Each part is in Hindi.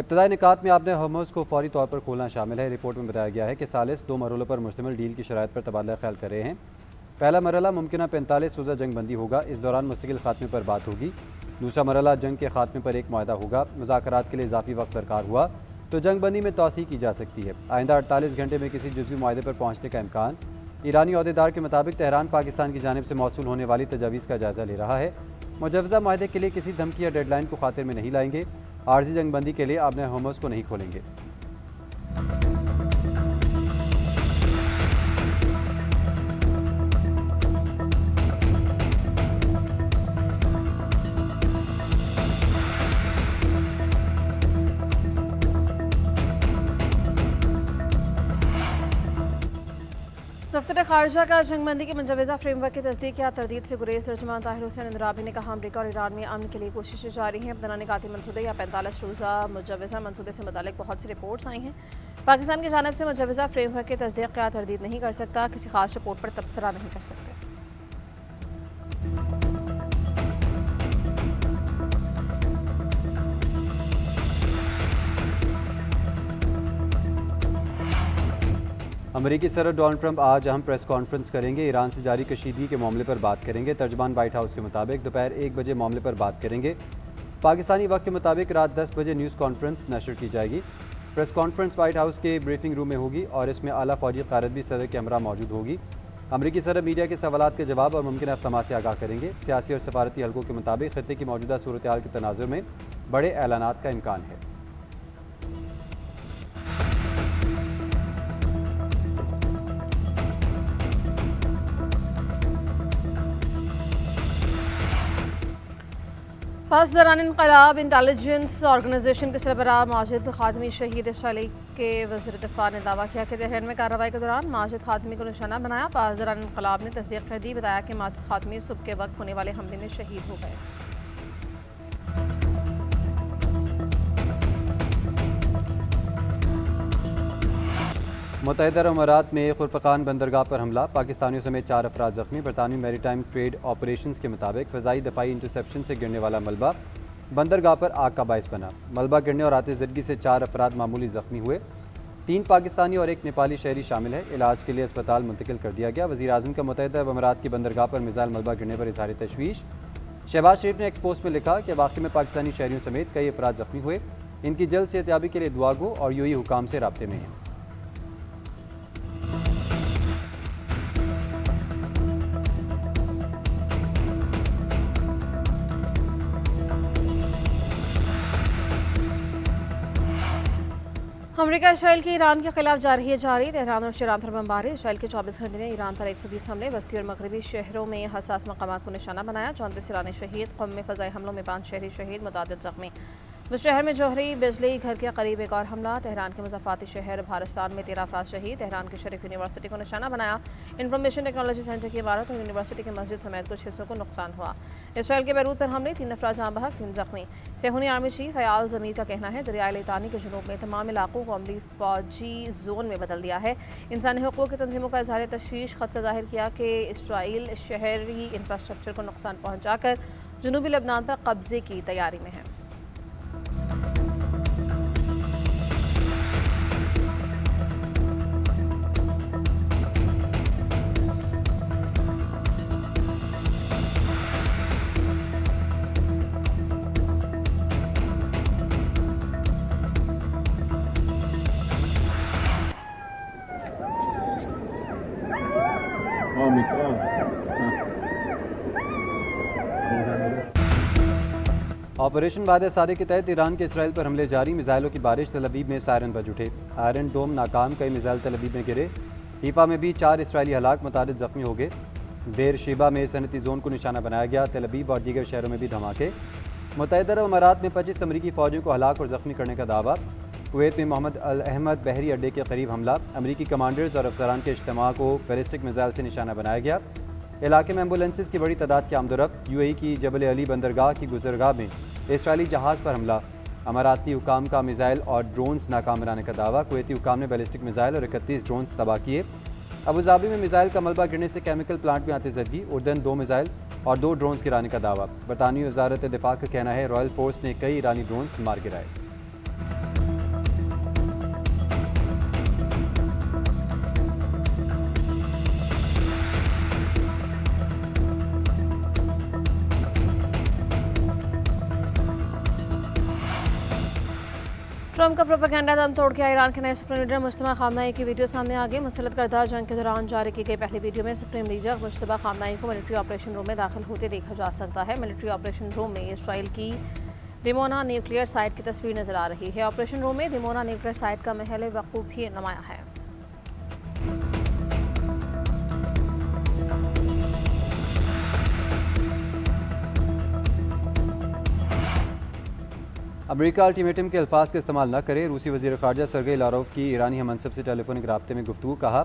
इब्तदाई निकात में आपने हर्मुज़ को फौरी तौर पर खोलना शामिल है। रिपोर्ट में बताया गया है कि सालिस 2 मरहलों पर मुश्तमिल डील की शराइत पर तबादला ख्याल कर रहे हैं। पहला मरहला मुमकिन 45 रोज़ा जंग बंदी होगा, इस दौरान मुस्तकिल खात्मे पर बात होगी। दूसरा मरहला जंग के खात्मे पर एक मुआहदा होगा। मुज़ाकरात के लिए इजाफी वक्त दरकार हुआ तो जंग बंदी में तोसी की जा सकती है। आइंदा 48 घंटे में किसी जुज़वी मुआहदे पर पहुँचने का इम्कान। ईरानी अहदेदार के मुताबिक तेहरान पाकिस्तान की जानिब से मौसूल होने वाली तजावीज़ का जायज़ा ले रहा है। मुजवज़ा मुआहदे के लिए किसी धमकी या डेडलाइन को खातिर में नहीं लाएंगे। आर्जी जंग बंदी के लिए आपने हर्मुज़ को नहीं खोलेंगे। दफ्तर खारजा का जंगबंदी की मुजवज़ा फ्रेमवर्क की तस्दीक या तरदीद से गुरेज। तर्जुमान ताहिर हुसैन इंदिराबी ने कहा, अमरीका और ईरान में अमन के लिए कोशिशें जारी हैं। अपना निकाती मनसूबे या 45 रोज़ा मुजवज़ा मनसूबे से मुतालिक बहुत सी रिपोर्ट्स आई हैं। पाकिस्तान की जानिब से मुजवज़ा फ्रेमवर्क की तस्दीक या तरदीद नहीं कर सकता, किसी खास रिपोर्ट पर तबसरा नहीं कर सकते। अमरीकी सदर डोनाल्ड ट्रंप आज अहम प्रेस कॉन्फ्रेंस करेंगे। ईरान से जारी कशीदगी के मामले पर बात करेंगे। तर्जुमान वाइट हाउस के मुताबिक दोपहर 1 बजे मामले पर बात करेंगे। पाकिस्तानी वक्त के मुताबिक रात 10 बजे न्यूज़ कॉन्फ्रेंस नशर की जाएगी। प्रेस कॉन्फ्रेंस वाइट हाउस के ब्रीफिंग रूम में होगी और इसमें आला फौजी क़यादत भी सदर के हमरा मौजूद होगी। अमरीकी सदर मीडिया के सवालात के जवाब और मुमकिन अक़दामात से आगाह करेंगे। सियासी और सफारती हलकों के मुताबिक खत्ते की मौजूदा सूरत हाल के तनाज़ुर में बड़े ऐलानात का इम्कान है। पास दौरान इनकलाब इंटेलिजेंस ऑर्गेनाइजेशन के सरबराह माजिद खातमी शहीद इसराइल के वज़ीर दिफा ने दावा किया कि तेहरान में कार्रवाई के दौरान माजिद खातमी को निशाना बनाया। पास दौरान इनकलाब ने तस्दीक कर दी, बताया कि माजिद खातमी सुबह के वक्त होने वाले हमले में शहीद हो गए। मुत्तहिदा अरब अमारात में खुरफकान बंदरगाह पर हमला, पाकिस्तानियों समेत 4 अफराद जख्मी। बरतानवी मैरीटाइम ट्रेड ऑपरेशंस के मुताबिक फ़ज़ाई दफ़ाई इंटरसेप्शन से गिरने वाला मलबा बंदरगाह पर आग का बायस बना। मलबा गिरने और आतिशज़दगी से 4 अफराद मामूली जख्मी हुए। 3 पाकिस्तानी और 1 नेपाली शहरी शामिल है। इलाज के लिए अस्पताल मुंतकिल कर दिया गया। वज़ीर आज़म का मुत्तहिदा अरब अमारात की बंदरगाह पर मिसाइल मलबा गिरने पर इज़हार तशवीश। शहबाज शरीफ ने एक पोस्ट में लिखा कि वाक़ई में पाकिस्तानी शहरियों समेत कई अफराद जख्मी हुए। इनकी जल्द सेहतयाबी के लिए दुआ गो और यूएई हुकाम से राब्ते में हैं। अमरीका इसराइल की ईरान के खिलाफ जारी है जारी। तेहरान और शिरान पर बमबारी। इसराइल के 24 घंटे में ईरान पर 120 हमले। वस्ती और मगरबी शहरों में हसास मकामात को निशाना बनाया। 34 ईरानी शहीद। क़ौम में फ़ज़ाई हमलों में 5 शहरी शहीद, मुतादिद ज़ख्मी। शहर में जौहरी बिजली घर के करीब एक और हमला। तेहरान के मुज़फ़्फ़राती शहर भारस्तान में 13 अफराद शहीद। तेहरान की शरीफ यूनिवर्सिटी को निशाना बनाया। इंफॉर्मेशन टेक्नोलॉजी सेंटर की इमारत और यूनिवर्सिटी की मस्जिद समेत कुछ हिस्सों को नुकसान हुआ। इसराइल के बैरूत पर हमले, 3 अफराद जाँ बहक, 3 जख्मी। सेहूनी आर्मी चीफ फ़याल ज़मीर का कहना है, दरियाए लितानी के जुनूब में तमाम इलाकों को अमली फौजी जोन में बदल दिया है। इंसानी हकूक़ की तंजीमों का इज़हार तशवीश ख़दशा ज़ाहिर किया कि इसराइल शहरी इंफ्रास्ट्रक्चर को नुकसान पहुँचाकर जनूबी लबनान पर कब्जे की तैयारी में है। ऑपरेशन वादे सारे के तहत ईरान के इसराइल पर हमले जारी। मिसाइलों की बारिश। तल अवीव में सायरन बज उठे। आयरन डोम नाकाम। कई मिसाइल तल अवीव में गिरे। हीफा में भी 4 इसराइली हलाक, मुतादिद जख्मी हो गए। बेर शेबा में सनती जोन को निशाना बनाया गया। तल अवीव और दीगर शहरों में भी धमाके। मुत्तहिदा अरब अमारात में 25 अमरीकी फ़ौजियों को हलाक और ज़ख्मी करने का दावा। कुवैत में मोहम्मद अल अहमद बहरी अड्डे के करीब हमला। अमरीकी कमांडर्स और अफसरान के इज्तिमा को बैलिस्टिक मिसाइल से निशाना बनाया गया। इलाके में एम्बुलेंसेज की बड़ी तादाद की आमदोरफ्त। यूएई की जबल अली बंदरगाह की गुजरगाह में इसराइली जहाज़ पर हमला। अमाराती हुकाम का मिसाइल और ड्रोन्स नाकाम बनाने का दावा। कुवैती हुकाम ने बैलिस्टिक मिसाइल और 31 ड्रोन्स तबाह किए। अबूधाबी में मिसाइल का मलबा गिरने से केमिकल प्लांट में आतिशज़दगी। उर्दन 2 मिसाइल और 2 ड्रोन्स गिराने का दावा। बरतानवी वज़ारत दिफा का कहना है, रॉयल फोर्स ने कई ईरानी ड्रोन्स मार गिराए। ट्रंप का प्रोपेगेंडा दम तोड़ गया। ईरान के नए सुप्रीम लीडर मुश्तबा खामनाई की वीडियो सामने आ गई। मुसलत करदा जंग के दौरान जारी की गई पहली वीडियो में सुप्रीम लीडर मुश्तबा खामनाई को मिलिट्री ऑपरेशन रूम में दाखिल होते देखा जा सकता है। मिलिट्री ऑपरेशन रूम में इसराइल की दिमोना न्यूक्लियर साइट की तस्वीर नजर आ रही है। ऑपरेशन रूम में दिमोना न्यूक्लियर साइट का महल वकूफ भी नुमाया है। अमेरिका अल्टीमेटम के अल्फाज का इस्तेमाल न करे। रूसी वज़ीर ख़ारजा सरगेई लारोव की ईरानी मनसब से टेलीफोनिक राब्ते में गुफ्तगू। कहा,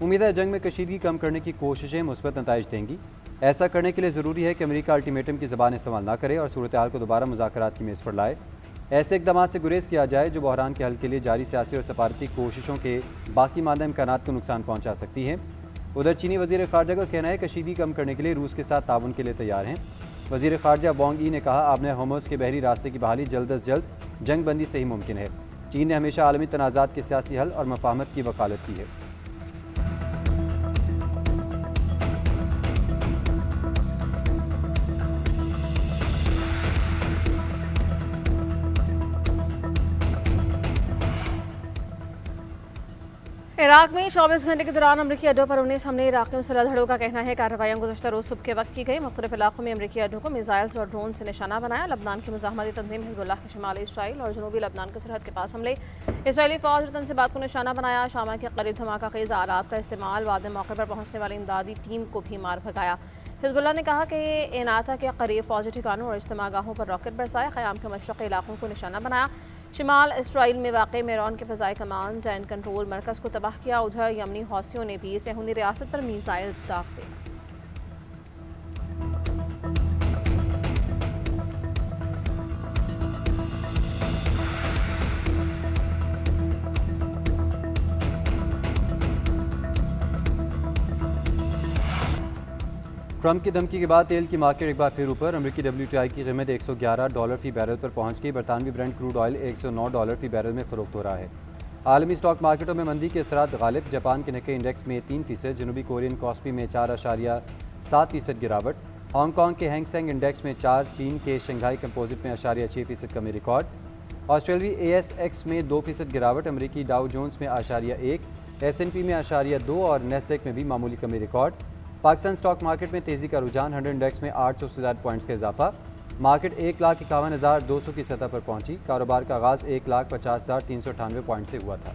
उम्मीद है जंग में कशीदगी कम करने की कोशिशें मुस्बत नताइज देंगी। ऐसा करने के लिए ज़रूरी है कि अमेरिका अल्टीमेटम की ज़बान इस्तेमाल न करे और सूरत हाल को दोबारा मुज़ाकरात की मेज़ पर लाए। ऐसे इक़दाम से गुरेज किया जाए जो बहरान के हल के लिए जारी सियासी और सफारती कोशिशों के बाकी मादा इम्कानात को नुकसान पहुँचा सकती हैं। उधर चीनी वज़ीर ख़ारजा का कहना है कशीदगी कम करने के लिए रूस के साथ ताउन के लिए तैयार हैं। वज़ीर ख़ारजा वांग यी ने कहा, आपने होर्मुज़ के बहरी रास्ते की बहाली जल्द अज जल्द जंग बंदी से ही मुमकिन है। चीन ने हमेशा आलमी तनाज़ात के सियासी हल और मफाहमत की वकालत की है। इराक में 24 घंटे के दौरान अमरीकी अड्डों पर 19 हमले। इराकी मुसल्लह धड़ों का कहना है कार्रवाइयाँ गुज़श्ता रोज़ सुबह के वक्त की गई। मुख्तलिफ इलाकों में अमरीकी अड्डों को मिसाइल्स और ड्रोन से निशाना बनाया। लबनान की मुज़ाहमती तंजीम हिज़्बुल्लाह के शुमाली इसराइल और जनूबी लबनान की सरहद के पास हमले। इसराइली फ़ौज और तनसीबात को निशाना बनाया। शामा के करीब धमाका खेज़ आलात का इस्तेमाल। वादे मौके पर पहुँचने वाली इमदादी टीम को भी मार भगाया। हिज़्बुल्लाह ने कहा कि एनाता के करीब फौजी ठिकानों और इज्तिमागाहों पर रॉकेट बरसाए। क़याम के मशरक़ी इलाकों को निशाना बनाया। शिमाल इसराइल में वाक़ मेरॉन के फ़ज़ाई कमांड एंड कंट्रोल मरकज़ को तबाह किया। उधर यमनी हौसियों ने भी सहूनी रियासत पर मीज़ाइल्स दाग दिए। ट्रंप की धमकी के बाद तेल की मार्केट एक बार फिर ऊपर। अमेरिकी WTI की कीमत $111 फी बैरल पर पहुंच गई। बरतानवी ब्रेंट क्रूड ऑयल $109 फी बैरल में फ़रोख्त हो रहा है। आलमी स्टॉक मार्केटों में मंदी के असरात गालिब। जापान के निक्केई इंडेक्स में 3%, जनूबी कोरियन कॉस्पी में 4.7% गिरावट। हांगकॉन्ग के हैंगसेंग इंडेक्स में 4, चीन के शंघाई कंपोजिट में 6% कमी रिकॉर्ड। ऑस्ट्रेलियावी ASX में 2% गिरावट। अमेरिकी डाउ जोन्स में 1.1, S&P में 2.2 और नेस्डेक में भी मामूली कमी रिकॉर्ड। पाकिस्तान स्टॉक मार्केट में तेज़ी का रुझान। 100 इंडेक्स में 800 से ज़्यादा पॉइंट्स का इजाफा। मार्केट 1,51,200 की सतह पर पहुंची। कारोबार का आगाज़ 1,50,398 पॉइंट से हुआ था।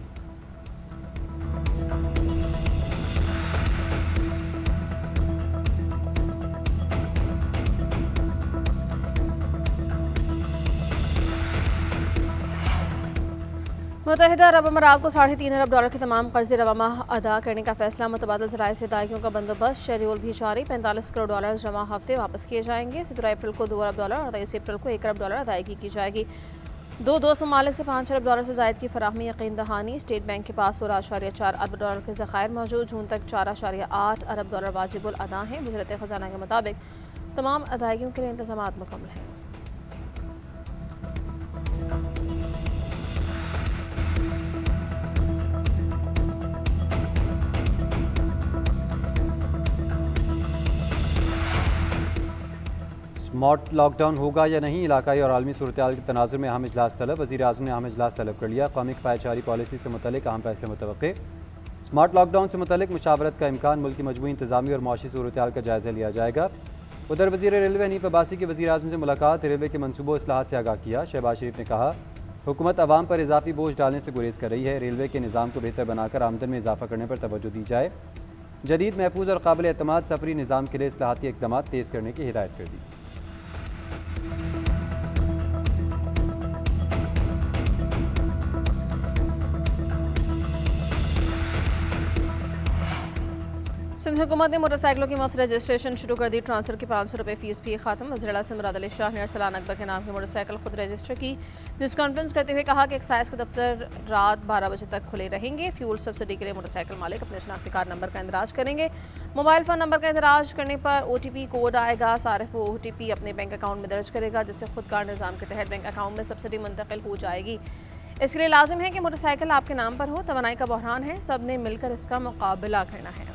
मुत्तहिदा अरब अमारात को $3.5 अरब के तमाम कर्ज़े रवा माह अदा करने का फैसला। मुतबादल ज़राए से अदायगियों का बंदोबस्त। शेड्यूल भी जारी। $45 करोड़ रवा हफ्ते वापस किए जाएंगे। 17 अप्रैल को $2 अरब और 23 अप्रैल को $1 अरब अदायगी की जाएगी। दो दोस्त ममालिक से $5 अरब से ज़ायद की फराहमी यकीन दहानी। स्टेट बैंक के पास $16.4 अरब के ज़खायर मौजूद। जून तक $4.8 अरब वाजिबुल अदा हैं। वज़ारत ख़ज़ाना के मुताबिक तमाम अदायगियों के लिए इंतज़ाम मुकम्मल हैं। स्मार्ट लॉकडाउन होगा या नहीं, इलाकाई और आलमी सूरत हाल के तनाजुर में अहम इजलास तलब। वज़ीर आज़म ने अहम इजलास तलब कर लिया। कौमी किफ़ायतशारी पॉलिसी से मुतल्लिक़ अहम फैसले मुतवक्के। स्मार्ट लॉकडाउन से मुतल्लिक़ मुशावरत का इम्कान। मुल्क की मजमूई इंतज़ामी और मुआशी सूरत हाल का जायज़ा लिया जाएगा। उधर वज़ीर रेलवे हनीफ अब्बासी की वज़ीर आज़म से मुलाकात। रेलवे के मनसूबों इस्लाहात से आगाह किया। शहबाज शरीफ ने कहा, हुकूमत अवाम पर इजाफी बोझ डालने से गुरेज कर रही है। रेलवे के निज़ाम को बेहतर बनाकर आमदन में इजाफा करने पर तवज्जो दी जाए। जदीद, महफूज और काबिल एतमाद सफरी निज़ाम के लिए इस्लाहाती इक़दाम तेज़ करने की हिदायत कर दी। सिंध हुकूमत ने मोटरसाइकिलों की मुफ्त रजिस्ट्रेशन शुरू कर दी। ट्रांसफर की ₹500 फीस भी खत्म। वज़ीर आज़म मुराद अली शाह ने अरसलान अकबर के नाम की मोटरसाइकिल खुद रजिस्टर की। न्यूज़ कॉन्फ्रेंस करते हुए कहा कि एक्साइज के दफ्तर रात 12 बजे तक खुले रहेंगे। फ्यूल सब्सिडी के लिए मोटरसाइकिल मालिक अपने शनाख्ती कार्ड नंबर का इंदराज करेंगे। मोबाइल फ़ोन नंबर का इंदराज करने पर OTP कोड आएगा। सारिफ वो OTP अपने बैंक अकाउंट में दर्ज करेगा, जिससे खुद कार्ड निज़ाम के तहत बैंक अकाउंट में सब्सिडी मुंतकिल हो जाएगी। इसके लिए लाजिम है कि मोटरसाइकिल आपके नाम पर हो। तवानाई का बहरान है, सब ने मिलकर इसका मुकाबला करना है।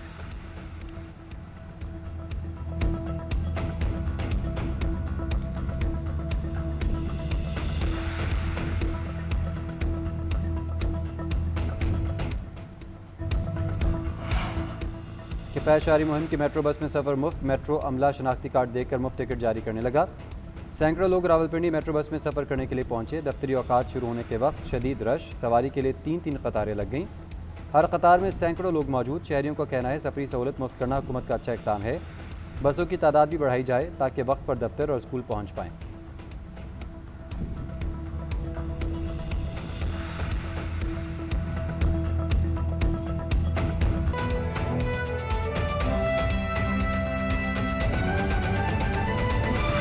किफ़ायत मुहिम की मेट्रो बस में सफ़र मुफ्त, मेट्रो अमला शनाख्ती कार्ड देकर मुफ्त टिकट जारी करने लगा। सैकड़ों लोग रावलपिंडी मेट्रो बस में सफ़र करने के लिए पहुंचे। दफ्तरी औकात शुरू होने के वक्त शदीद रश, सवारी के लिए 3-3 कतारें लग गईं। हर कतार में सैकड़ों लोग मौजूद। शहरियों का कहना है सफरी सहूलत मुफ्त करना हुकूमत का अच्छा इक़दाम है। बसों की तादाद भी बढ़ाई जाए ताकि वक्त पर दफ्तर और स्कूल पहुँच पाएँ।